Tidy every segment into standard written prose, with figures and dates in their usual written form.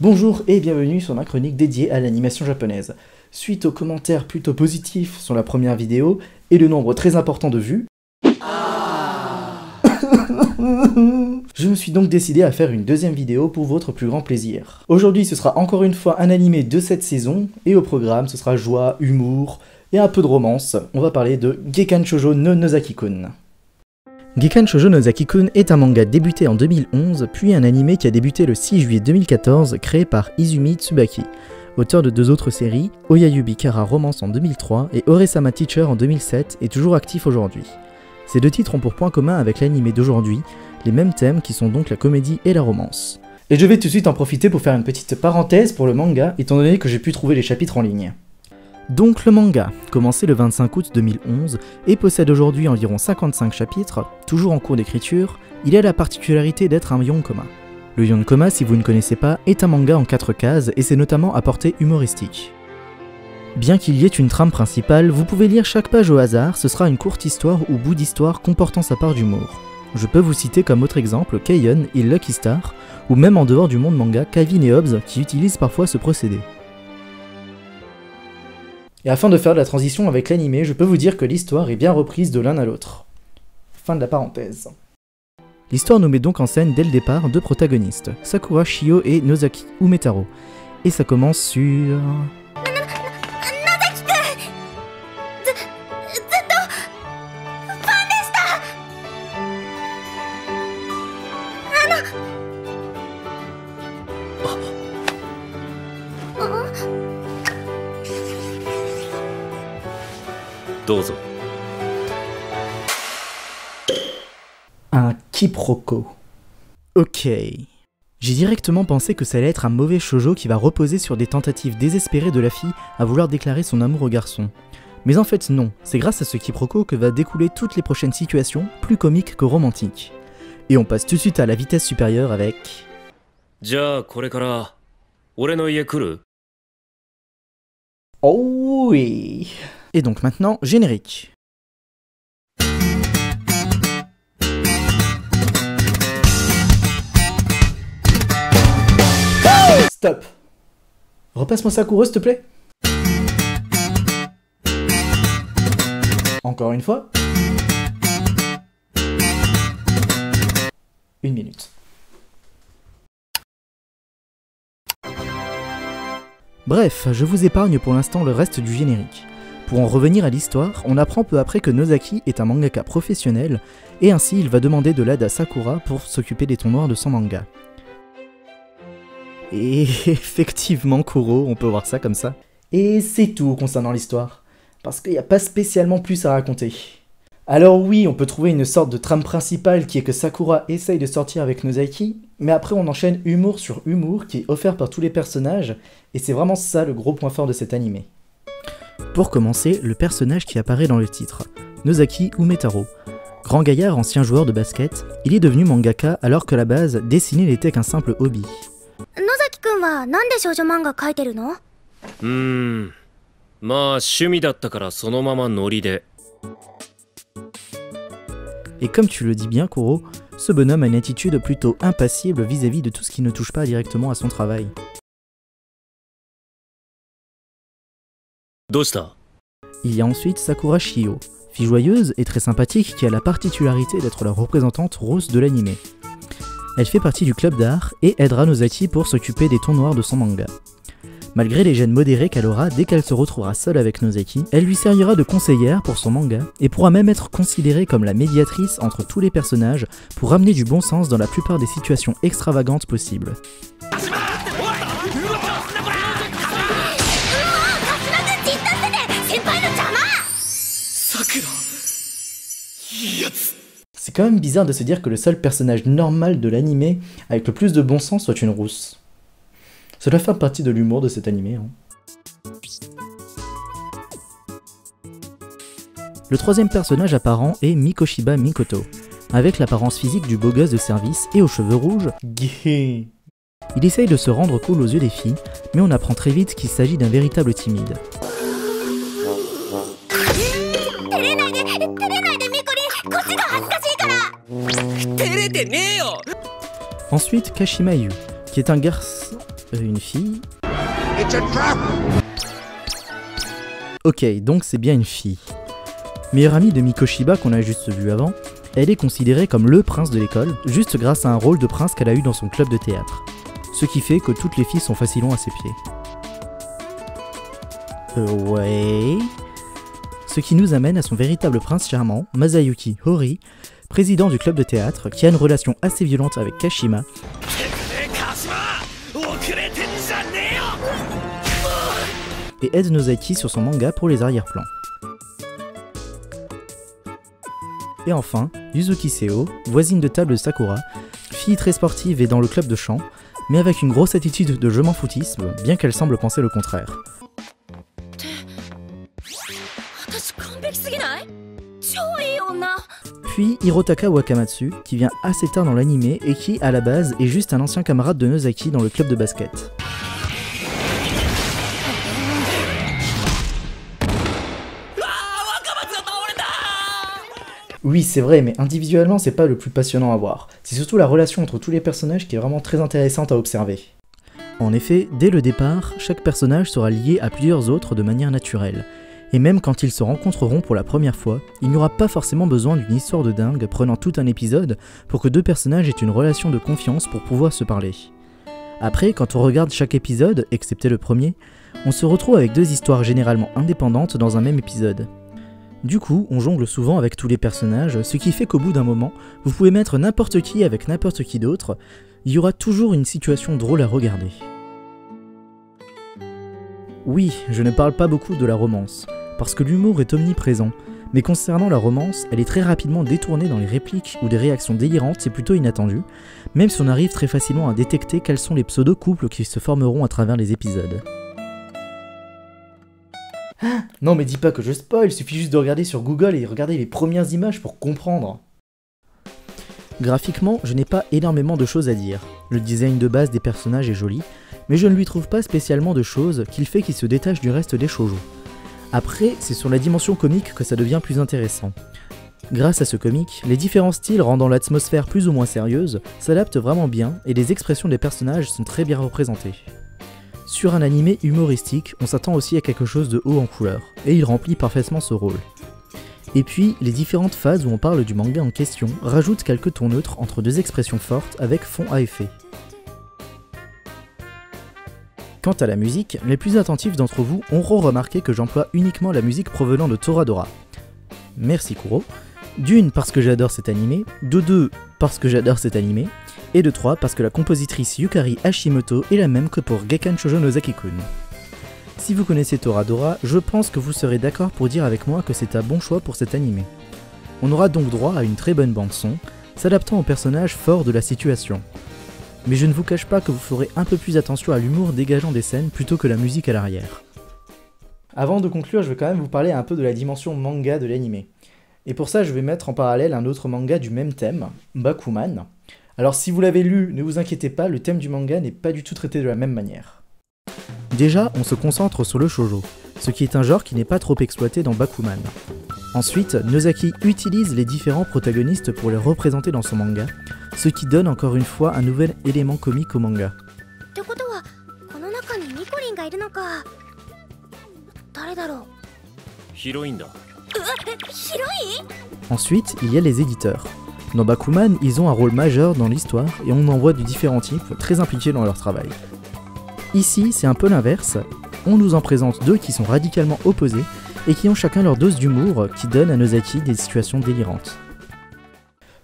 Bonjour et bienvenue sur ma chronique dédiée à l'animation japonaise. Suite aux commentaires plutôt positifs sur la première vidéo et le nombre très important de vues, je me suis donc décidé à faire une deuxième vidéo pour votre plus grand plaisir. Aujourd'hui ce sera encore une fois un animé de cette saison, et au programme ce sera joie, humour et un peu de romance. On va parler de Gekkan Shoujo no Nozaki-kun. Gekkan Shoujo Nozaki-kun est un manga débuté en 2011, puis un animé qui a débuté le 6 juillet 2014, créé par Izumi Tsubaki, auteur de deux autres séries, Oyayubi Kara Romance en 2003 et Ore-sama Teacher en 2007, et toujours actif aujourd'hui. Ces deux titres ont pour point commun avec l'animé d'aujourd'hui, les mêmes thèmes qui sont donc la comédie et la romance. Et je vais tout de suite en profiter pour faire une petite parenthèse pour le manga, étant donné que j'ai pu trouver les chapitres en ligne. Donc le manga, commencé le 25 août 2011 et possède aujourd'hui environ 55 chapitres, toujours en cours d'écriture, il a la particularité d'être un yonkoma. Le yonkoma, si vous ne connaissez pas, est un manga en 4 cases et c'est notamment à portée humoristique. Bien qu'il y ait une trame principale, vous pouvez lire chaque page au hasard, ce sera une courte histoire ou bout d'histoire comportant sa part d'humour. Je peux vous citer comme autre exemple Keion et Lucky Star, ou même en dehors du monde manga, Calvin et Hobbes qui utilisent parfois ce procédé. Et afin de faire de la transition avec l'animé, je peux vous dire que l'histoire est bien reprise de l'un à l'autre. Fin de la parenthèse. L'histoire nous met donc en scène dès le départ deux protagonistes, Sakura Shio et Nozaki Umetaro. Et ça commence sur... Un quiproquo. Ok. J'ai directement pensé que ça allait être un mauvais shoujo qui va reposer sur des tentatives désespérées de la fille à vouloir déclarer son amour au garçon. Mais en fait non, c'est grâce à ce quiproquo que va découler toutes les prochaines situations, plus comiques que romantiques. Et on passe tout de suite à la vitesse supérieure avec... Oh oui. Et donc maintenant, générique. Stop. Repasse-moi Sakura s'il te plaît. Encore une fois. 1 minute. Bref, je vous épargne pour l'instant le reste du générique. Pour en revenir à l'histoire, on apprend peu après que Nozaki est un mangaka professionnel, et ainsi il va demander de l'aide à Sakura pour s'occuper des tons noirs de son manga. Et effectivement Kuro, on peut voir ça comme ça. Et c'est tout concernant l'histoire, parce qu'il n'y a pas spécialement plus à raconter. Alors oui, on peut trouver une sorte de trame principale qui est que Sakura essaye de sortir avec Nozaki, mais après on enchaîne humour sur humour qui est offert par tous les personnages, et c'est vraiment ça le gros point fort de cet animé. Pour commencer, le personnage qui apparaît dans le titre, Nozaki Umetaro. Grand gaillard ancien joueur de basket, il est devenu mangaka alors que à la base, dessiner n'était qu'un simple hobby. Et comme tu le dis bien Kuro, ce bonhomme a une attitude plutôt impassible vis-à-vis de tout ce qui ne touche pas directement à son travail. Il y a ensuite Sakura Shio, fille joyeuse et très sympathique qui a la particularité d'être la représentante rose de l'animé. Elle fait partie du club d'art et aidera Nozaki pour s'occuper des tons noirs de son manga. Malgré les gènes modérés qu'elle aura dès qu'elle se retrouvera seule avec Nozaki, elle lui servira de conseillère pour son manga et pourra même être considérée comme la médiatrice entre tous les personnages pour ramener du bon sens dans la plupart des situations extravagantes possibles. C'est quand même bizarre de se dire que le seul personnage normal de l'animé avec le plus de bon sens soit une rousse. Ça doit faire partie de l'humour de cet animé. Le troisième personnage apparent est Mikoshiba Mikoto, avec l'apparence physique du beau gosse de service et aux cheveux rouges. Il essaye de se rendre cool aux yeux des filles, mais on apprend très vite qu'il s'agit d'un véritable timide. Ensuite, Kashimayu, qui est un garçon... Une fille. Ok, donc c'est bien une fille. Meilleure amie de Mikoshiba qu'on a juste vu avant, elle est considérée comme le prince de l'école, juste grâce à un rôle de prince qu'elle a eu dans son club de théâtre. Ce qui fait que toutes les filles sont facilement à ses pieds. Ouais... Ce qui nous amène à son véritable prince charmant, Masayuki Hori, président du club de théâtre, qui a une relation assez violente avec Kashima, et aide Nozaki sur son manga pour les arrière-plans. Et enfin, Yuzuki Seo, voisine de table de Sakura, fille très sportive et dans le club de chant, mais avec une grosse attitude de je m'en foutisme, bien qu'elle semble penser le contraire. Puis Hirotaka Wakamatsu, qui vient assez tard dans l'anime et qui, à la base, est juste un ancien camarade de Nozaki dans le club de basket. Oui, c'est vrai, mais individuellement, c'est pas le plus passionnant à voir. C'est surtout la relation entre tous les personnages qui est vraiment très intéressante à observer. En effet, dès le départ, chaque personnage sera lié à plusieurs autres de manière naturelle. Et même quand ils se rencontreront pour la première fois, il n'y aura pas forcément besoin d'une histoire de dingue prenant tout un épisode pour que deux personnages aient une relation de confiance pour pouvoir se parler. Après, quand on regarde chaque épisode, excepté le premier, on se retrouve avec deux histoires généralement indépendantes dans un même épisode. Du coup, on jongle souvent avec tous les personnages, ce qui fait qu'au bout d'un moment, vous pouvez mettre n'importe qui avec n'importe qui d'autre, il y aura toujours une situation drôle à regarder. Oui, je ne parle pas beaucoup de la romance, parce que l'humour est omniprésent, mais concernant la romance, elle est très rapidement détournée dans les répliques ou des réactions délirantes et plutôt inattendues, même si on arrive très facilement à détecter quels sont les pseudo-couples qui se formeront à travers les épisodes. Ah, non mais dis pas que je spoil, il suffit juste de regarder sur Google et regarder les premières images pour comprendre. Graphiquement, je n'ai pas énormément de choses à dire. Le design de base des personnages est joli, mais je ne lui trouve pas spécialement de choses qu'il fait qu'il se détache du reste des shoujo. Après, c'est sur la dimension comique que ça devient plus intéressant. Grâce à ce comique, les différents styles rendant l'atmosphère plus ou moins sérieuse s'adaptent vraiment bien et les expressions des personnages sont très bien représentées. Sur un animé humoristique, on s'attend aussi à quelque chose de haut en couleur, et il remplit parfaitement ce rôle. Et puis, les différentes phases où on parle du manga en question rajoutent quelques tons neutres entre deux expressions fortes avec fond à effet. Quant à la musique, les plus attentifs d'entre vous auront remarqué que j'emploie uniquement la musique provenant de Toradora. Merci Kuro. D'une, parce que j'adore cet animé, de deux, parce que j'adore cet animé, et de trois, parce que la compositrice Yukari Hashimoto est la même que pour Gekkan Shoujo Nozaki-kun. Si vous connaissez Toradora, je pense que vous serez d'accord pour dire avec moi que c'est un bon choix pour cet animé. On aura donc droit à une très bonne bande-son, s'adaptant aux personnages forts de la situation. Mais je ne vous cache pas que vous ferez un peu plus attention à l'humour dégageant des scènes plutôt que la musique à l'arrière. Avant de conclure, je vais quand même vous parler un peu de la dimension manga de l'anime. Et pour ça, je vais mettre en parallèle un autre manga du même thème, Bakuman. Alors si vous l'avez lu, ne vous inquiétez pas, le thème du manga n'est pas du tout traité de la même manière. Déjà, on se concentre sur le shoujo, ce qui est un genre qui n'est pas trop exploité dans Bakuman. Ensuite, Nozaki utilise les différents protagonistes pour les représenter dans son manga, ce qui donne encore une fois un nouvel élément comique au manga. Ensuite, il y a les éditeurs. Dans Bakuman, ils ont un rôle majeur dans l'histoire et on en voit de différents types très impliqués dans leur travail. Ici, c'est un peu l'inverse, on nous en présente deux qui sont radicalement opposés et qui ont chacun leur dose d'humour qui donne à Nozaki des situations délirantes.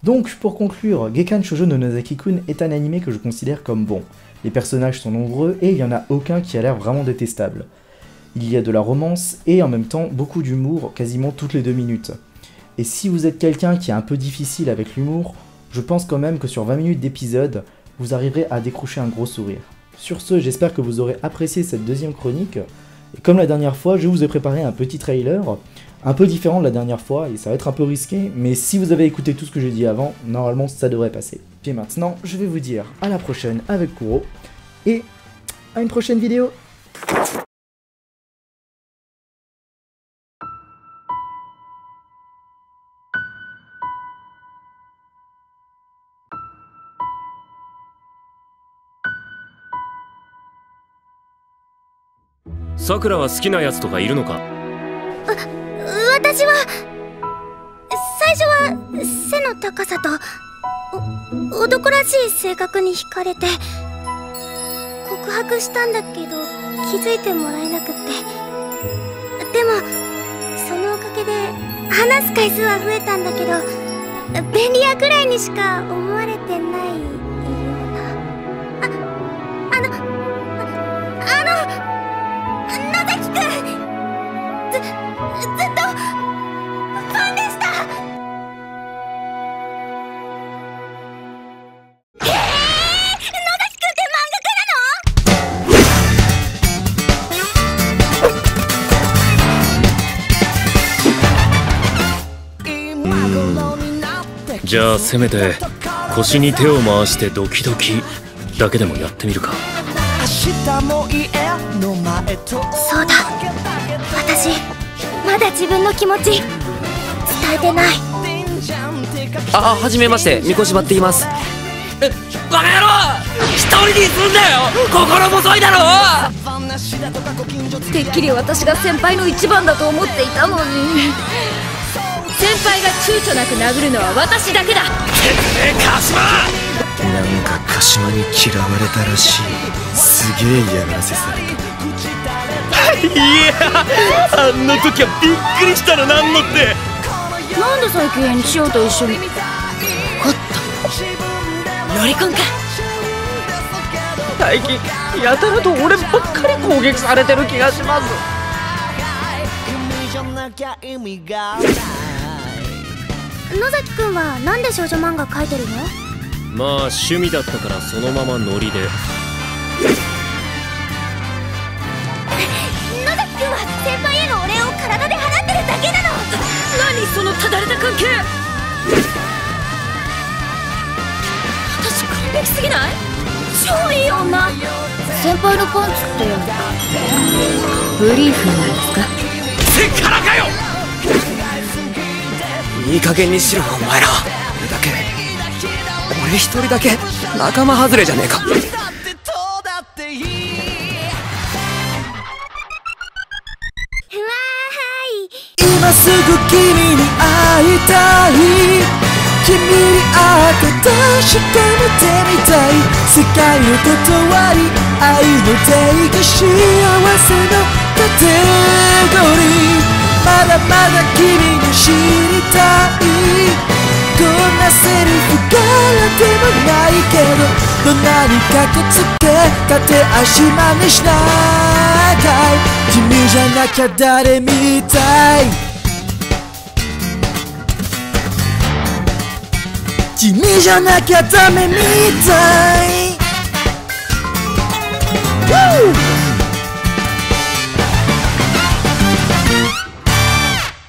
Donc, pour conclure, Gekkan Shoujo no Nozaki-kun est un animé que je considère comme bon. Les personnages sont nombreux et il n'y en a aucun qui a l'air vraiment détestable. Il y a de la romance et en même temps beaucoup d'humour quasiment toutes les 2 minutes. Et si vous êtes quelqu'un qui est un peu difficile avec l'humour, je pense quand même que sur 20 minutes d'épisode, vous arriverez à décrocher un gros sourire. Sur ce, j'espère que vous aurez apprécié cette deuxième chronique. Et comme la dernière fois, je vous ai préparé un petit trailer, un peu différent de la dernière fois, et ça va être un peu risqué, mais si vous avez écouté tout ce que j'ai dit avant, normalement ça devrait passer. Et maintenant, je vais vous dire à la prochaine avec Kuro, et à une prochaine vidéo. さくらは好きなやつとかいるのか？私は最初は背の高さと男らしい性格に惹かれて告白したんだけど気づいてもらえなくって。でもそのおかげで話す回数は増えたんだけど便利屋くらいにしか思われてないような。野崎くん、ずっとファンでした。野崎くんって漫画家なの？じゃあせめて腰に手を回してドキドキだけでもやってみるか。そうだ、私まだ自分の気持ち伝えてない。はじめまして、みこしばって言います。バカ野郎、一人にすんだよ、心細いだろ。てっきり私が先輩の一番だと思っていたのに。先輩が躊躇なく殴るのは私だけだ。鹿島！なんか鹿島に嫌われたらしい。すげえ嫌がらせされた。いや、あんな時はびっくりしたの。なんのって。なんで最近千代と一緒に。おっと、ロリコンか。最近やたらと俺ばっかり攻撃されてる気がします。野崎くんはなんで少女漫画描いてるの？まあ趣味だったからそのままノリで。野崎くんは先輩へのお礼を体で払ってるだけなの。何そのただれた関係。私完璧すぎない？超いい女。先輩のパンツってブリーフなんですか？セクハラかよ。いい加減にしろお前ら。俺一人だけ仲間外れじゃねえか。今すぐ君に会いたい。君に会って確かめてみたい。世界を断り愛の定義幸せのカテゴリー。まだまだ君に知りたい。こんなセリフからでもないけど、どんなにかっこつけたって足真似しないかい。君じゃなきゃ誰みたい。君じゃなきゃダメみたい。